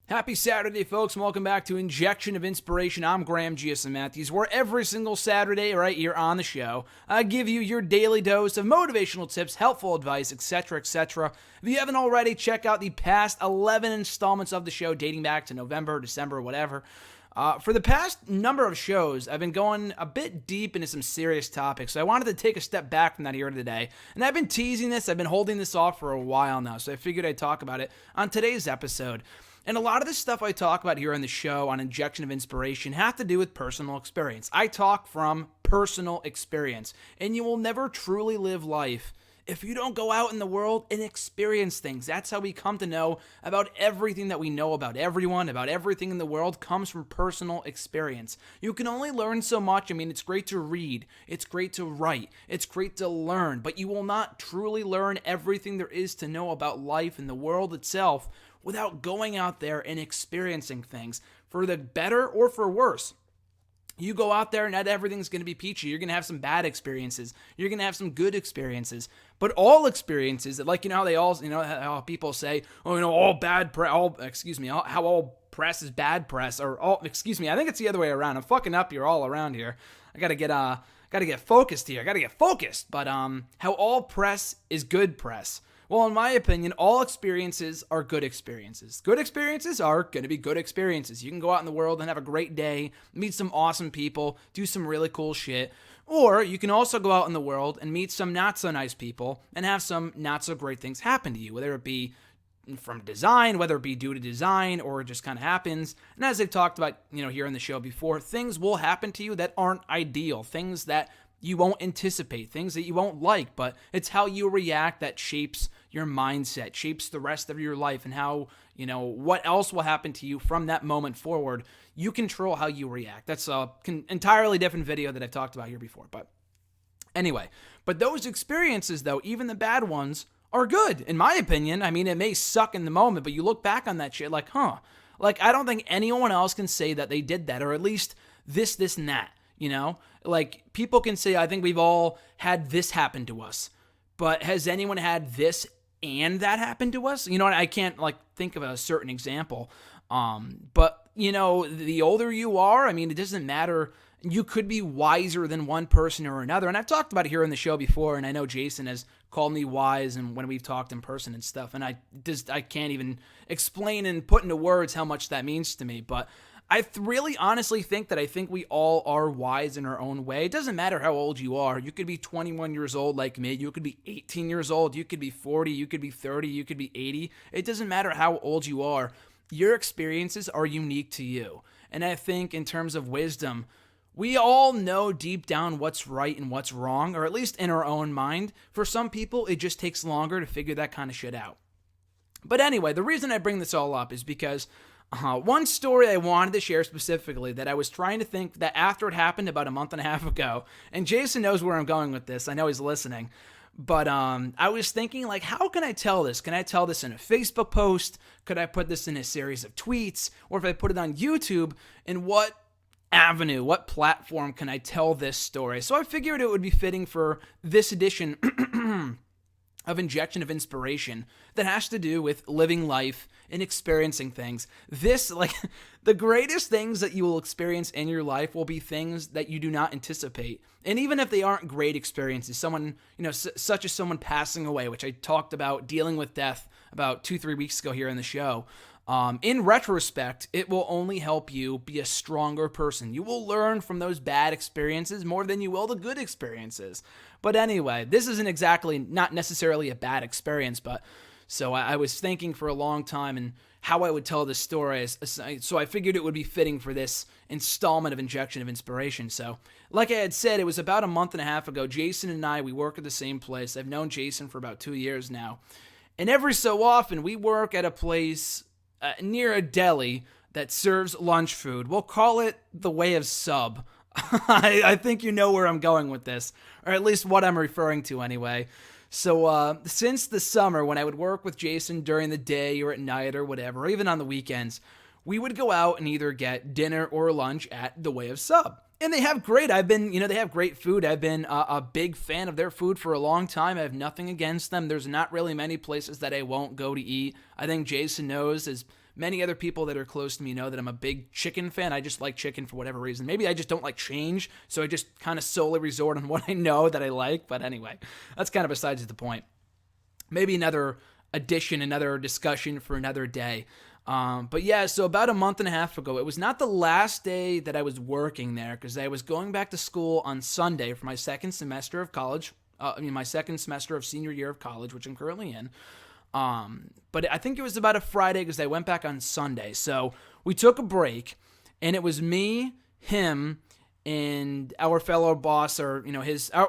Happy Saturday, folks, and welcome back to Injection of Inspiration. I'm Graham G.S. Matthews, where every single Saturday right here on the show, I give you your daily dose of motivational tips, helpful advice, etc., etc. If you haven't already, check out the past 11 installments of the show dating back to November, December, whatever. For the past number of shows, I've been going a bit deep into some serious topics, so I wanted to take a step back from that here today. And I've been teasing this, I've been holding this off for a while now, so I figured I'd talk about it on today's episode. And a lot of the stuff I talk about here on the show on Injection of Inspiration have to do with personal experience. I talk from personal experience, and you will never truly live life if you don't go out in the world and experience things. That's how we come to know about everything that we know about everyone, about everything in the world comes from personal experience. You can only learn so much. I mean, it's great to read, it's great to write, it's great to learn, but you will not truly learn everything there is to know about life and the world itself without going out there and experiencing things, for the better or for worse. You go out there and not everything's going to be peachy. You're going to have some bad experiences. You're going to have some good experiences. But all experiences, like, how they all, how people say, all bad press, how all press is bad press, or I think it's the other way around. I'm fucking up here all around here. I got to get focused here. I got to get focused. But how all press is good press. Well, in my opinion, all experiences are good experiences. Good experiences are going to be good experiences. You can go out in the world and have a great day, meet some awesome people, do some really cool shit. Or you can also go out in the world and meet some not so nice people and have some not so great things happen to you, whether it be from design, whether it be due to design, or it just kind of happens. And as I've talked about, here in the show before, things will happen to you that aren't ideal, things that you won't anticipate, things that you won't like, but it's how you react that shapes your mindset, shapes the rest of your life, and how, what else will happen to you from that moment forward. You control how you react. That's an entirely different video that I've talked about here before. But anyway, those experiences, though, even the bad ones, are good, in my opinion. I mean, it may suck in the moment, but you look back on that shit like, like, I don't think anyone else can say that they did that, or at least this, and that. Like, people can say, I think we've all had this happen to us, but has anyone had this and that happen to us? I can't, think of a certain example. But, the older you are, I mean, it doesn't matter. You could be wiser than one person or another. And I've talked about it here on the show before, and I know Jason has called me wise and when we've talked in person and stuff. And I can't even explain and put into words how much that means to me. But I really honestly think that we all are wise in our own way. It doesn't matter how old you are. You could be 21 years old like me. You could be 18 years old. You could be 40. You could be 30. You could be 80. It doesn't matter how old you are. Your experiences are unique to you. And I think in terms of wisdom, we all know deep down what's right and what's wrong, or at least in our own mind. For some people, it just takes longer to figure that kind of shit out. But anyway, the reason I bring this all up is because one story I wanted to share specifically that I was trying to think that after it happened about a month and a half ago, and Jason knows where I'm going with this. I know he's listening. But I was thinking, how can I tell this? Can I tell this in a Facebook post? Could I put this in a series of tweets? Or if I put it on YouTube, in what avenue, what platform can I tell this story? So I figured it would be fitting for this edition of Injection of Inspiration that has to do with living life and experiencing things. This, the greatest things that you will experience in your life will be things that you do not anticipate. And even if they aren't great experiences, someone, such as someone passing away, which I talked about dealing with death about 2-3 weeks ago here in the show. In retrospect, it will only help you be a stronger person. You will learn from those bad experiences more than you will the good experiences. But anyway, this isn't not necessarily a bad experience, but so I was thinking for a long time and how I would tell this story. So I figured it would be fitting for this installment of Injection of Inspiration. So like I had said, it was about a month and a half ago. Jason and I, we work at the same place. I've known Jason for about 2 years now. And every so often, we work at a place near a deli that serves lunch food. We'll call it the Way of Sub. I think you know where I'm going with this, or at least what I'm referring to anyway. So since the summer, when I would work with Jason during the day or at night or whatever, or even on the weekends, we would go out and either get dinner or lunch at the Way of Sub. And they have great, they have great food. I've been a big fan of their food for a long time. I have nothing against them. There's not really many places that I won't go to eat. I think Jason knows, as many other people that are close to me know that I'm a big chicken fan. I just like chicken for whatever reason. Maybe I just don't like change, so I just kind of solely resort on what I know that I like. But anyway, that's kind of besides the point. Maybe another discussion for another day. But yeah, so about a month and a half ago, it was not the last day that I was working there because I was going back to school on Sunday for my second semester of college. My second semester of senior year of college, which I'm currently in. But I think it was about a Friday because I went back on Sunday. So we took a break, and it was me, him, and our fellow boss, or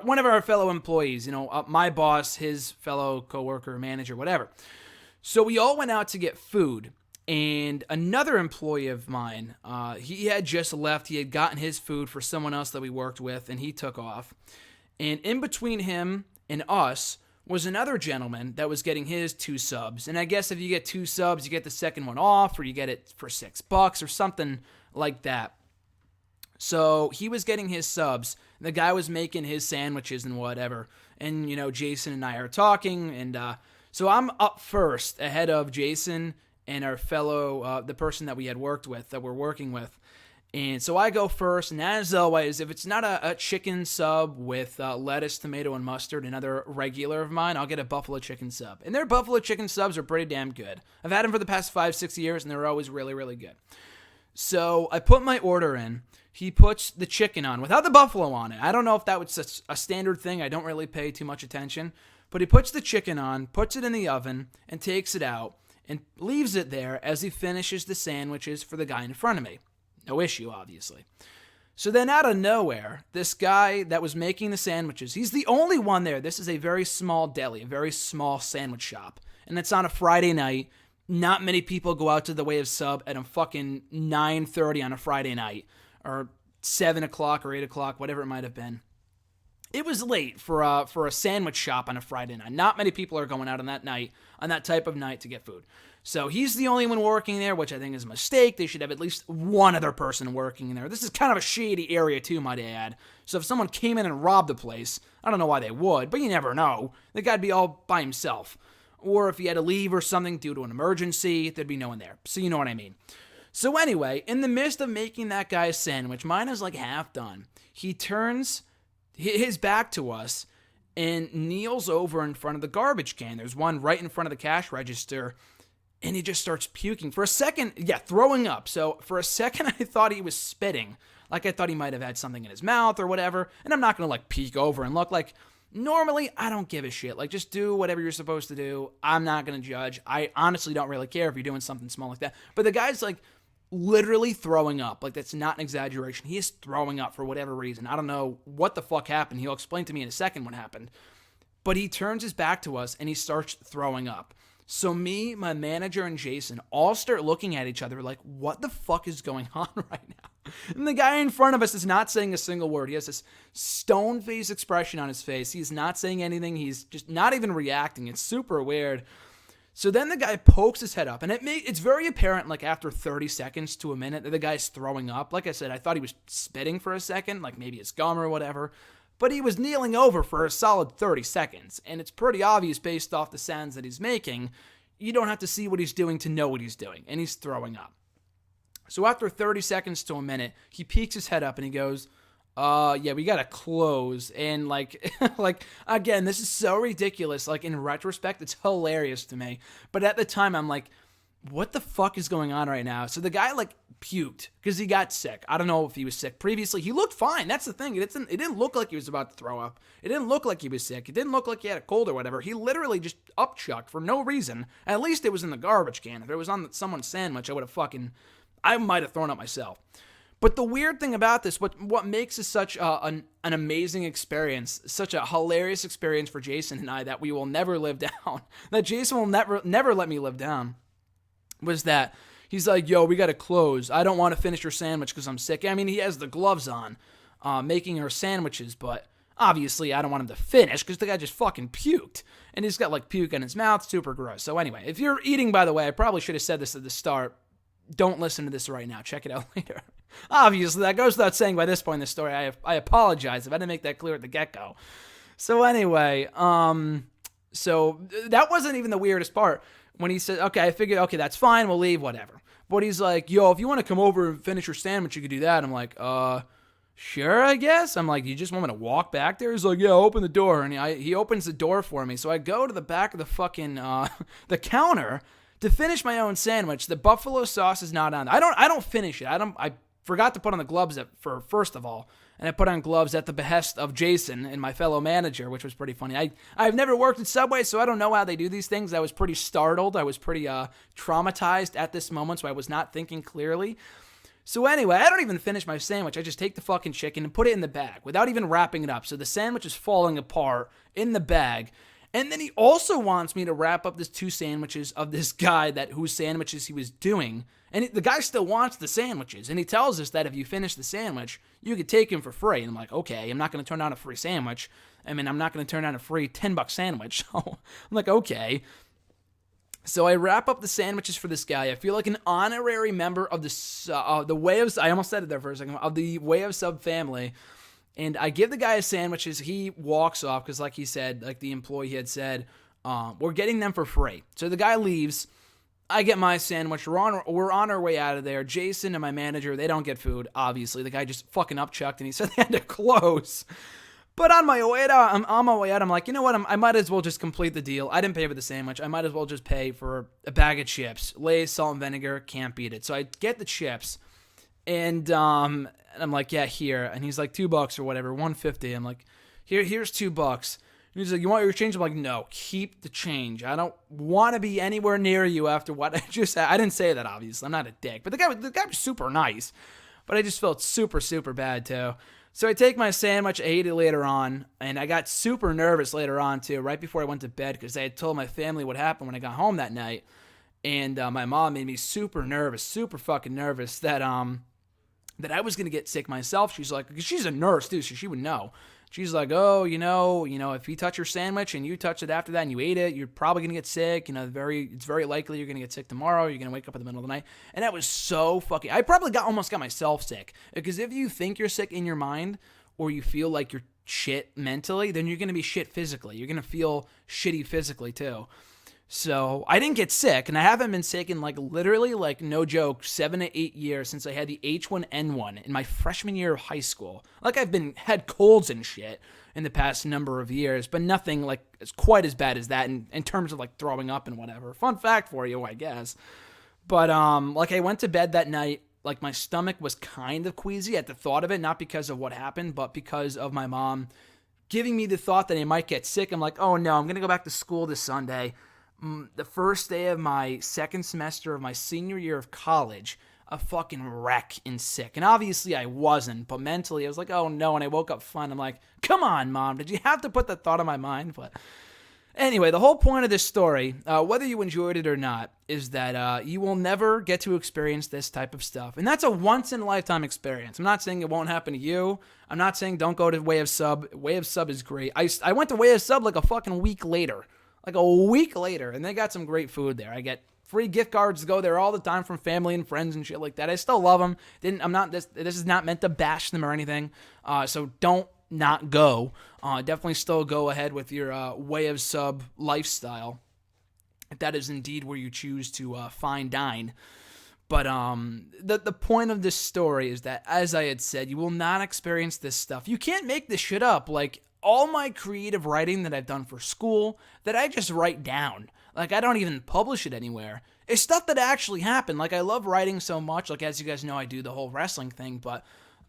one of our fellow employees. My boss, his fellow coworker, manager, whatever. So we all went out to get food. And another employee of mine, he had just left. He had gotten his food for someone else that we worked with, and he took off. And in between him and us was another gentleman that was getting his 2 subs. And I guess if you get 2 subs, you get the second one off, or you get it for $6 or something like that. So he was getting his subs. The guy was making his sandwiches and whatever. And, Jason and I are talking. And so I'm up first ahead of Jason and our fellow, the person that we had worked with, that we're working with. And so I go first, and as always, if it's not a chicken sub with lettuce, tomato, and mustard, another regular of mine, I'll get a buffalo chicken sub. And their buffalo chicken subs are pretty damn good. I've had them for the past 5-6 years, and they're always really, really good. So I put my order in. He puts the chicken on without the buffalo on it. I don't know if that was a standard thing. I don't really pay too much attention. But he puts the chicken on, puts it in the oven, and takes it out, and leaves it there as he finishes the sandwiches for the guy in front of me. No issue, obviously. So then out of nowhere, this guy that was making the sandwiches, he's the only one there. This is a very small deli, a very small sandwich shop. And it's on a Friday night. Not many people go out to the Way of Sub at a fucking 9:30 on a Friday night. Or 7 o'clock or 8 o'clock, whatever it might have been. It was late for a sandwich shop on a Friday night. Not many people are going out on that type of night to get food. So he's the only one working there, which I think is a mistake. They should have at least one other person working in there. This is kind of a shady area too, might I add. So if someone came in and robbed the place, I don't know why they would, but you never know. The guy'd be all by himself. Or if he had to leave or something due to an emergency, there'd be no one there. So you know what I mean. So anyway, in the midst of making that guy's sandwich, mine is like half done. He turns his back to us and kneels over in front of the garbage can. There's one right in front of the cash register, and he just starts puking. For a second, throwing up. So for a second, I thought he was spitting. Like I thought he might have had something in his mouth or whatever. And I'm not going to peek over and look. Normally, I don't give a shit. Just do whatever you're supposed to do. I'm not going to judge. I honestly don't really care if you're doing something small like that. But the guy's literally throwing up. That's not an exaggeration. He is throwing up for whatever reason. I don't know what the fuck happened. He'll explain to me in a second what happened. But he turns his back to us and he starts throwing up. So me, my manager, and Jason all start looking at each other like, what the fuck is going on right now? And the guy in front of us is not saying a single word. He has this stone-faced expression on his face. He's not saying anything. He's just not even reacting. It's super weird. So then the guy pokes his head up, and it's very apparent, after 30 seconds to a minute, that the guy's throwing up. Like I said, I thought he was spitting for a second, maybe it's gum or whatever, but he was kneeling over for a solid 30 seconds, and it's pretty obvious based off the sounds that he's making. You don't have to see what he's doing to know what he's doing, and he's throwing up. So after 30 seconds to a minute, he peeks his head up, and he goes, we gotta close. And again, this is so ridiculous. In retrospect, it's hilarious to me. But at the time, I'm like, what the fuck is going on right now? So the guy puked because he got sick. I don't know if he was sick previously. He looked fine. That's the thing. It didn't look like he was about to throw up. It didn't look like he was sick. It didn't look like he had a cold or whatever. He literally just upchucked for no reason. At least it was in the garbage can. If it was on someone's sandwich, I might have thrown up myself. But the weird thing about this, what makes this such an amazing experience, such a hilarious experience for Jason and I that we will never live down, that Jason will never let me live down, was that he's like, yo, we got to close. I don't want to finish your sandwich because I'm sick. I mean, he has the gloves on making her sandwiches, but obviously I don't want him to finish because the guy just fucking puked. And he's got puke in his mouth, super gross. So anyway, if you're eating, by the way, I probably should have said this at the start. Don't listen to this right now. Check it out later. Obviously, that goes without saying by this point in the story. I apologize if I didn't make that clear at the get-go. So anyway, so that wasn't even the weirdest part. when he said, okay, I figured, okay, that's fine, we'll leave, whatever. But he's like, yo, if you want to come over and finish your sandwich, you could do that. I'm like, sure, I guess. I'm like, you just want me to walk back there? He's like, yeah, open the door. And he opens the door for me. So I go to the back of the fucking, the counter to finish my own sandwich. The buffalo sauce is not on. I don't finish it. I forgot to put on the gloves first of all. And I put on gloves at the behest of Jason and my fellow manager, which was pretty funny. I've never worked at Subway, so I don't know how they do these things. I was pretty startled. I was pretty traumatized at this moment, so I was not thinking clearly. So anyway, I don't even finish my sandwich. I just take the fucking chicken and put it in the bag without even wrapping it up. So the sandwich is falling apart in the bag. And then he also wants me to wrap up these 2 sandwiches of this guy whose sandwiches he was doing. And the guy still wants the sandwiches. And he tells us that if you finish the sandwich, you could take him for free. And I'm like, okay, I'm not going to turn down a free sandwich. I mean, I'm not going to turn down a free $10 sandwich. So I'm like, okay. So I wrap up the sandwiches for this guy. I feel like an honorary member of the Way of... I almost said it there for a second. Of the Way of Sub family. And I give the guy his sandwiches. He walks off because, like he said, like the employee had said, we're getting them for free. So the guy leaves. I get my sandwich. We're on our way out of there. Jason and my manager, they don't get food, obviously. The guy just fucking upchucked, and he said they had to close. But on my way out, I'm like, you know what? I might as well just complete the deal. I didn't pay for the sandwich. I might as well just pay for a bag of chips. Lay's, salt and vinegar, can't beat it. So I get the chips, and I'm like, yeah, here. And he's like, $2 or whatever, $1.50. I'm like, here's $2. And he's like, you want your change? I'm like, no, keep the change. I don't want to be anywhere near you after what I just said. I didn't say that, obviously. I'm not a dick. But the guy was super nice. But I just felt super, super bad, too. So I take my sandwich, I ate it later on, and I got super nervous later on, too, right before I went to bed, because I had told my family what happened when I got home that night. And my mom made me super nervous, super fucking nervous that I was going to get sick myself. She's like, because she's a nurse, too, so she would know. She's like, oh, you know, if you touch your sandwich and you touch it after that and you ate it, you're probably going to get sick. It's very likely you're going to get sick tomorrow. You're going to wake up in the middle of the night. And that was so fucking... I probably almost got myself sick. Because if you think you're sick in your mind or you feel like you're shit mentally, then you're going to be shit physically. You're going to feel shitty physically, too. So I didn't get sick, and I haven't been sick in literally, no joke, 7 to 8 years since I had the H1N1 in my freshman year of high school. I've had colds and shit in the past number of years, but nothing as quite as bad as that in terms of throwing up and whatever. Fun fact for you, I guess. But I went to bed that night. My stomach was kind of queasy at the thought of it, not because of what happened, but because of my mom giving me the thought that I might get sick. I'm like, oh no, I'm gonna go back to school this Sunday. The first day of my second semester of my senior year of college, a fucking wreck and sick. And obviously I wasn't, but mentally I was like, oh no, and I woke up fine. I'm like, come on, Mom, did you have to put that thought in my mind? But anyway, the whole point of this story, whether you enjoyed it or not, is that you will never get to experience this type of stuff. And that's a once-in-a-lifetime experience. I'm not saying it won't happen to you. I'm not saying don't go to Way of Sub. Way of Sub is great. I went to Way of Sub a fucking week later. A week later, and they got some great food there. I get free gift cards to go there all the time from family and friends and shit like that. I still love them. This is not meant to bash them or anything. So don't not go. Definitely still go ahead with your Way of Sub lifestyle, if that is indeed where you choose to fine dine. But the point of this story is that, as I had said, you will not experience this stuff. You can't make this shit up. All my creative writing that I've done for school, that I just write down. I don't even publish it anywhere. It's stuff that actually happened. I love writing so much. As you guys know, I do the whole wrestling thing, but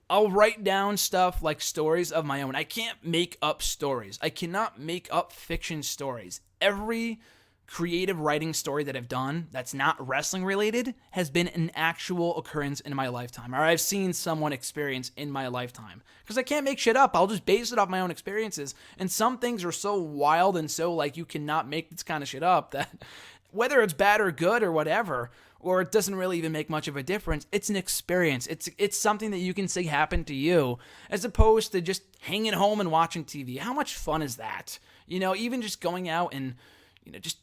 I'll write down stuff stories of my own. I can't make up stories. I cannot make up fiction stories. Every creative writing story that I've done that's not wrestling related has been an actual occurrence in my lifetime, or I've seen someone experience in my lifetime. Because I can't make shit up. I'll just base it off my own experiences. And some things are so wild and so you cannot make this kind of shit up, that whether it's bad or good or whatever, or it doesn't really even make much of a difference, it's an experience. It's something that you can say happened to you, as opposed to just hanging home and watching TV. How much fun is that? Even just going out and just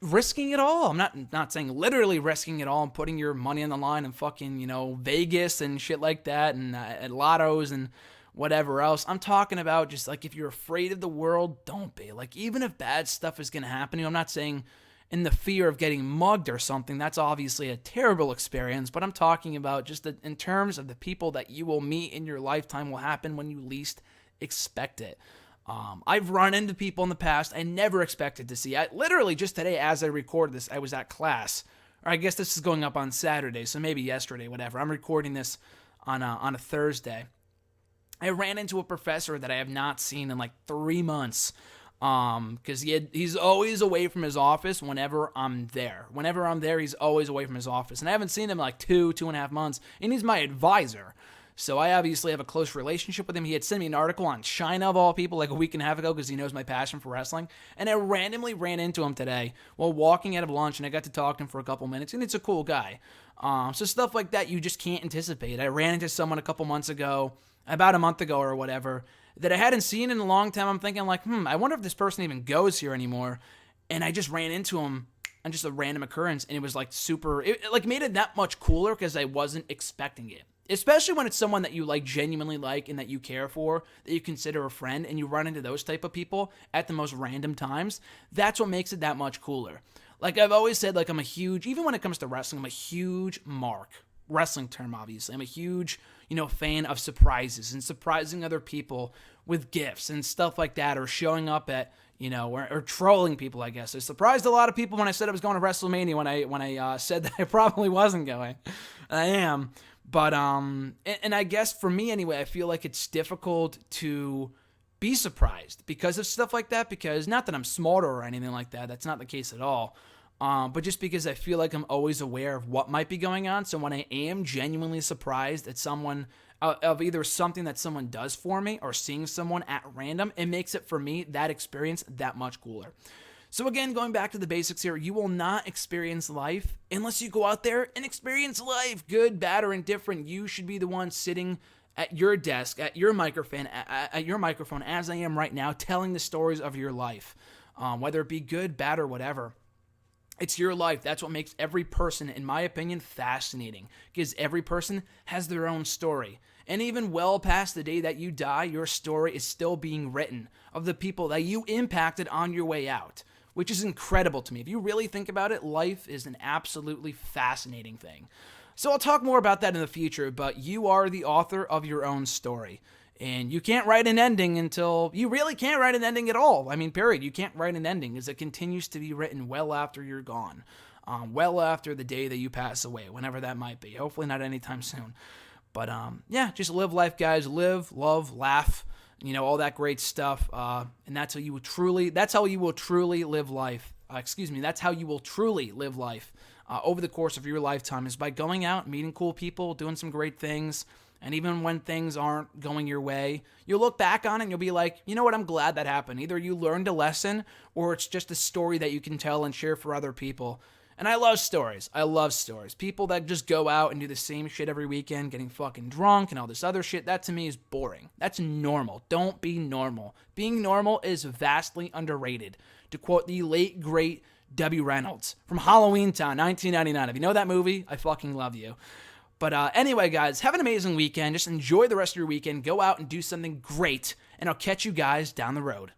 risking it all. I'm not saying literally risking it all and putting your money on the line and fucking, Vegas and shit like that, and at lottos and whatever else. I'm talking about just if you're afraid of the world, don't be. Even if bad stuff is going to happen to you, I'm not saying in the fear of getting mugged or something, that's obviously a terrible experience, but I'm talking about just in terms of the people that you will meet in your lifetime will happen when you least expect it. I've run into people in the past I never expected to see. Literally just today as I recorded this, I was at class. Or I guess this is going up on Saturday, so maybe yesterday, whatever. I'm recording this on a Thursday. I ran into a professor that I have not seen in like 3 months. Because he's always away from his office whenever I'm there. Whenever I'm there, he's always away from his office. And I haven't seen him in like 2.5 months. And he's my advisor. So I obviously have a close relationship with him. He had sent me an article on China, of all people, like a week and a half ago because he knows my passion for wrestling. And I randomly ran into him today while walking out of lunch, and I got to talk to him for a couple minutes, and it's a cool guy. So stuff like that you just can't anticipate. I ran into someone a couple months ago, about a month ago or whatever, that I hadn't seen in a long time. I'm thinking like, I wonder if this person even goes here anymore. And I just ran into him on just a random occurrence, and it was like super, it like made it that much cooler because I wasn't expecting it. Especially when it's someone that you like, genuinely like, and that you care for, that you consider a friend, and you run into those type of people at the most random times. That's what makes it that much cooler. Like I've always said, like I'm a huge, even when it comes to wrestling, I'm a huge mark. Wrestling term, obviously. I'm a huge, fan of surprises and surprising other people with gifts and stuff like that, or showing up at, or trolling people, I guess. I surprised a lot of people when I said I was going to WrestleMania when I said that I probably wasn't going. I am. But, and I guess for me anyway, I feel like it's difficult to be surprised because of stuff like that, because not that I'm smarter or anything like that, that's not the case at all, but just because I feel like I'm always aware of what might be going on, so when I am genuinely surprised at someone, of either something that someone does for me or seeing someone at random, it makes it for me, that experience, that much cooler. So again, going back to the basics here, you will not experience life unless you go out there and experience life, good, bad, or indifferent. You should be the one sitting at your desk, at your microphone, as I am right now, telling the stories of your life, whether it be good, bad, or whatever. It's your life. That's what makes every person, in my opinion, fascinating, because every person has their own story. And even well past the day that you die, your story is still being written of the people that you impacted on your way out, which is incredible to me. If you really think about it, life is an absolutely fascinating thing. So I'll talk more about that in the future, but you are the author of your own story. And you can't write an ending you really can't write an ending at all. I mean, period. You can't write an ending as it continues to be written well after you're gone. Well after the day that you pass away, whenever that might be. Hopefully not anytime soon. But just live life, guys. Live, love, laugh. All that great stuff, and that's how you will truly live life. That's how you will truly live life over the course of your lifetime, is by going out, meeting cool people, doing some great things, and even when things aren't going your way, you'll look back on it and you'll be like, you know what, I'm glad that happened. Either you learned a lesson, or it's just a story that you can tell and share for other people. And I love stories. People that just go out and do the same shit every weekend, getting fucking drunk and all this other shit, that to me is boring. That's normal. Don't be normal. Being normal is vastly underrated. To quote the late, great Debbie Reynolds from Halloween Town, 1999. If you know that movie, I fucking love you. But anyway, guys, have an amazing weekend. Just enjoy the rest of your weekend. Go out and do something great, and I'll catch you guys down the road.